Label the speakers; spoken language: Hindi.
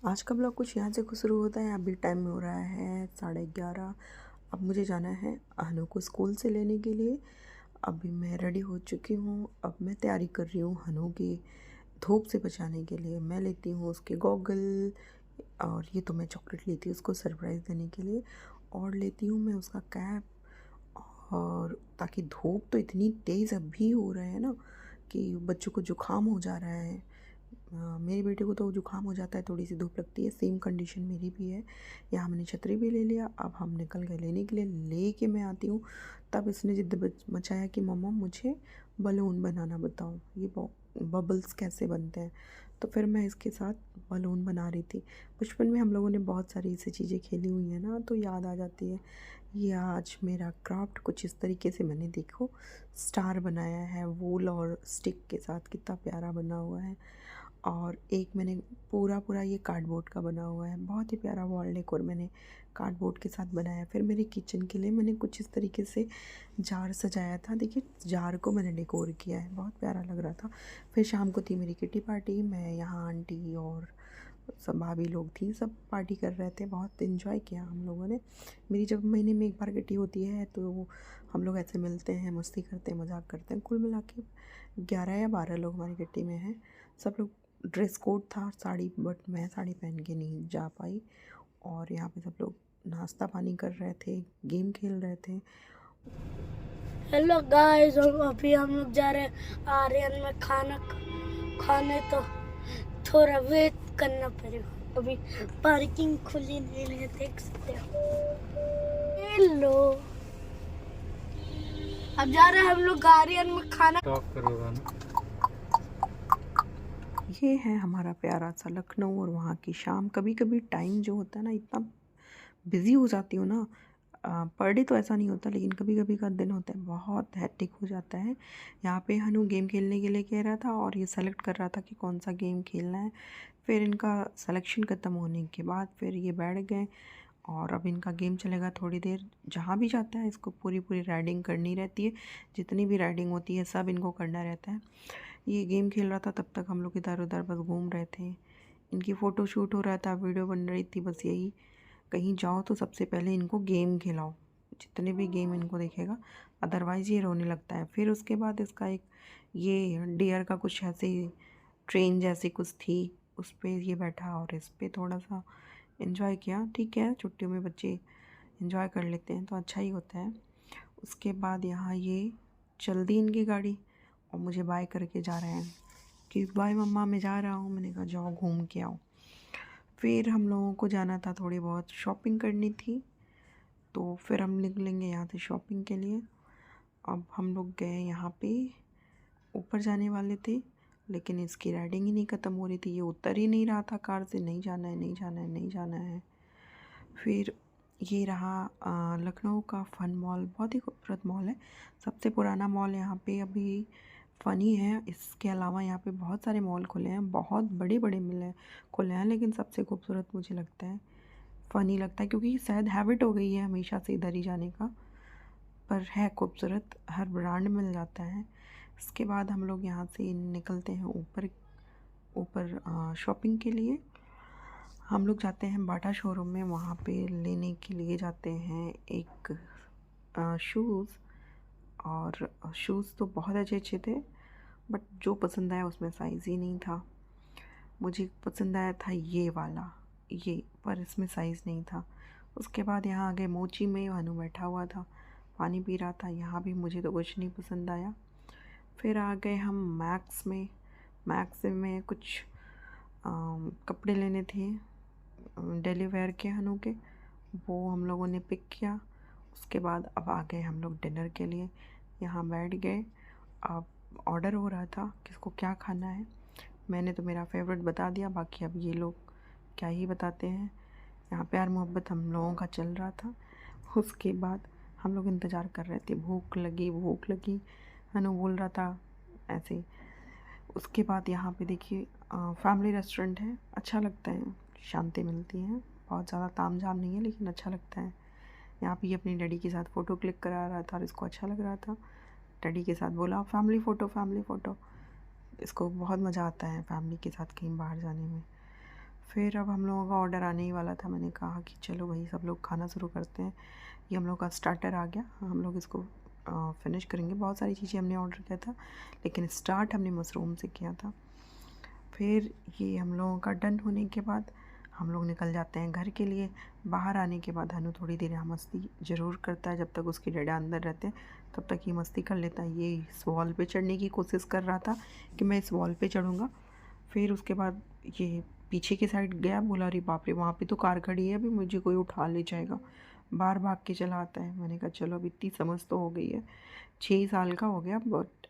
Speaker 1: आज का ब्लॉग कुछ यहाँ से शुरू होता है। अभी टाइम हो रहा है 11:30। अब मुझे जाना है अनु को स्कूल से लेने के लिए। अभी मैं रेडी हो चुकी हूँ। अब मैं तैयारी कर रही हूँ अनु की धूप से बचाने के लिए। मैं लेती हूँ उसके गॉगल, और ये तो मैं चॉकलेट लेती हूँ उसको सरप्राइज़ देने के लिए, और लेती हूँ मैं उसका कैप। और ताकि धूप तो इतनी तेज़ अभी हो रहा है ना कि बच्चों को जुकाम हो जा रहा है। मेरे बेटे को तो जुकाम हो जाता है, थोड़ी सी धूप लगती है। सेम कंडीशन मेरी भी है। यहाँ मैंने छतरी भी ले लिया। अब हम निकल गए लेने के लिए। ले के मैं आती हूँ तब इसने जिद मचाया कि मम्मा मुझे बलून बनाना बताओ, ये बबल्स कैसे बनते हैं। तो फिर मैं इसके साथ बलून बना रही थी। बचपन में हम लोगों ने बहुत सारी ऐसी चीज़ें खेली हुई हैं ना, तो याद आ जाती है। ये आज मेरा क्राफ्ट कुछ इस तरीके से मैंने देखो स्टार बनाया है वूल और स्टिक के साथ, कितना प्यारा बना हुआ है। और एक मैंने पूरा ये कार्डबोर्ड का बना हुआ है, बहुत ही प्यारा वॉल डेकोर मैंने कार्डबोर्ड के साथ बनाया। फिर मेरे किचन के लिए मैंने कुछ इस तरीके से जार सजाया था। देखिए जार को मैंने डेकोर किया है, बहुत प्यारा लग रहा था। फिर शाम को थी मेरी किटी पार्टी। मैं यहाँ आंटी और सब भाभी लोग थी, सब पार्टी कर रहे थे। बहुत इन्जॉय किया हम लोगों ने। मेरी जब महीने में एक बार किटी होती है तो हम लोग ऐसे मिलते हैं, मस्ती करते हैं, मजाक करते हैं। कुल मिला के 11 या 12 लोग हमारी किटी में हैं। सब लोग ड्रेस कोड था साड़ी, बट मैं साड़ी पहन के नहीं जा पाई। और यहाँ पे सब लोग नाश्ता पानी कर रहे थे, गेम खेल रहे थे।
Speaker 2: हेलो गाइस, और अभी हम लोग जा रहे हैं आर्यन में खाना खाने। तो थोड़ा वेट करना पड़ेगा, अभी पार्किंग खुली नहीं है, देख सकते हो। हेलो, अब जा रहे हैं हम लोग आर्यन में खाना।
Speaker 3: टॉप करेगा ना।
Speaker 1: ये है हमारा प्यारा सा लखनऊ और वहाँ की शाम। कभी कभी टाइम जो होता है ना, इतना बिज़ी हो जाती हूँ ना। पर डे तो ऐसा नहीं होता, लेकिन कभी कभी का दिन होता है बहुत हैट्रिक हो जाता है। यहाँ पे हनु गेम खेलने के लिए कह रहा था और ये सेलेक्ट कर रहा था कि कौन सा गेम खेलना है। फिर इनका सिलेक्शन ख़त्म होने के बाद फिर ये बैठ गए और अब इनका गेम चलेगा थोड़ी देर। जहाँ भी जाता है इसको पूरी पूरी राइडिंग करनी रहती है। जितनी भी राइडिंग होती है सब इनको करना रहता है। ये गेम खेल रहा था, तब तक हम लोग इधर उधर बस घूम रहे थे। इनकी फ़ोटो शूट हो रहा था, वीडियो बन रही थी। बस यही, कहीं जाओ तो सबसे पहले इनको गेम खिलाओ, जितने भी गेम इनको देखेगा, अदरवाइज़ ये रोने लगता है। फिर उसके बाद इसका एक ये डियर का कुछ ऐसे ट्रेन जैसी कुछ थी, उस पर ये बैठा और इस पर थोड़ा सा इन्जॉय किया। ठीक है, छुट्टियों में बच्चे इन्जॉय कर लेते हैं तो अच्छा ही होता है। उसके बाद यहाँ ये चल दी इनकी गाड़ी और मुझे बाय करके जा रहे हैं कि बाय मम्मा मैं जा रहा हूँ। मैंने कहा जाओ घूम के आओ। फिर हम लोगों को जाना था, थोड़ी बहुत शॉपिंग करनी थी, तो फिर हम निकलेंगे यहाँ से शॉपिंग के लिए। अब हम लोग गए यहाँ पे, ऊपर जाने वाले थे, लेकिन इसकी राइडिंग ही नहीं ख़त्म हो रही थी। ये उतर ही नहीं रहा था कार से, नहीं जाना है, नहीं जाना है, नहीं जाना है। फिर ये रहा लखनऊ का फ़न मॉल। बहुत ही खूबसूरत मॉल है, सबसे पुराना मॉल यहाँ पे अभी फ़नी है। इसके अलावा यहाँ पे बहुत सारे मॉल खुले हैं, बहुत बड़े बड़े मिल खुले हैं, लेकिन सबसे खूबसूरत मुझे लगता है, फ़नी लगता है, क्योंकि शायद हैबिट हो गई है हमेशा से इधर ही जाने का। पर है खूबसूरत, हर ब्रांड मिल जाता है। इसके बाद हम लोग यहाँ से निकलते हैं ऊपर ऊपर शॉपिंग के लिए। हम लोग जाते हैं बाटा शोरूम में, वहाँ पे लेने के लिए जाते हैं एक शूज़। और शूज़ तो बहुत अच्छे अच्छे थे, बट जो पसंद आया उसमें साइज़ ही नहीं था। मुझे पसंद आया था ये वाला, ये, पर इसमें साइज़ नहीं था। उसके बाद यहाँ आगे मोची में हनु बैठा हुआ था, पानी पी रहा था। यहाँ भी मुझे तो कुछ नहीं पसंद आया। फिर आ गए हम मैक्स में। मैक्स में कुछ कपड़े लेने थे डेली वेयर के हनु के, वो हम लोगों ने पिक किया। उसके बाद अब आ गए हम लोग डिनर के लिए। यहाँ बैठ गए। अब ऑर्डर हो रहा था किसको क्या खाना है। मैंने तो मेरा फेवरेट बता दिया, बाकी अब ये लोग क्या ही बताते हैं। यहाँ प्यार मोहब्बत हम लोगों का चल रहा था। उसके बाद हम लोग इंतज़ार कर रहे थे, भूख लगी भूख लगी, हनु बोल रहा था ऐसे। उसके बाद यहाँ पे देखिए फैमिली रेस्टोरेंट है, अच्छा लगता है, शांति मिलती है। बहुत ज़्यादा ताम झाम नहीं है, लेकिन अच्छा लगता है। यहाँ पे ये अपनी डैडी के साथ फ़ोटो क्लिक करा रहा था और इसको अच्छा लग रहा था। डैडी के साथ बोला फैमिली फ़ोटो, फैमिली फ़ोटो। इसको बहुत मज़ा आता है फैमिली के साथ कहीं बाहर जाने में। फिर अब हम लोगों का ऑर्डर आने ही वाला था। मैंने कहा कि चलो भाई सब लोग खाना शुरू करते हैं। ये हम लोग का स्टार्टर आ गया, हम लोग इसको फिनिश करेंगे। बहुत सारी चीज़ें हमने ऑर्डर किया था, लेकिन स्टार्ट हमने मशरूम से किया था। फिर ये हम लोगों का डन होने के बाद हम लोग निकल जाते हैं घर के लिए। बाहर आने के बाद हनु थोड़ी देर यहाँ मस्ती ज़रूर करता है, जब तक उसके डैडा अंदर रहते हैं तब तक ये मस्ती कर लेता है। ये इस वॉल पे चढ़ने की कोशिश कर रहा था कि मैं इस वॉल पे चढ़ूँगा। फिर उसके बाद ये पीछे की साइड गया, बोला अरे बाप रे वहाँ पे तो कार खड़ी है, अभी मुझे कोई उठा ले जाएगा। बाहर भाग के चला आता है। मैंने कहा चलो अब इतनी समझ तो हो गई है, 6 साल का हो गया, बट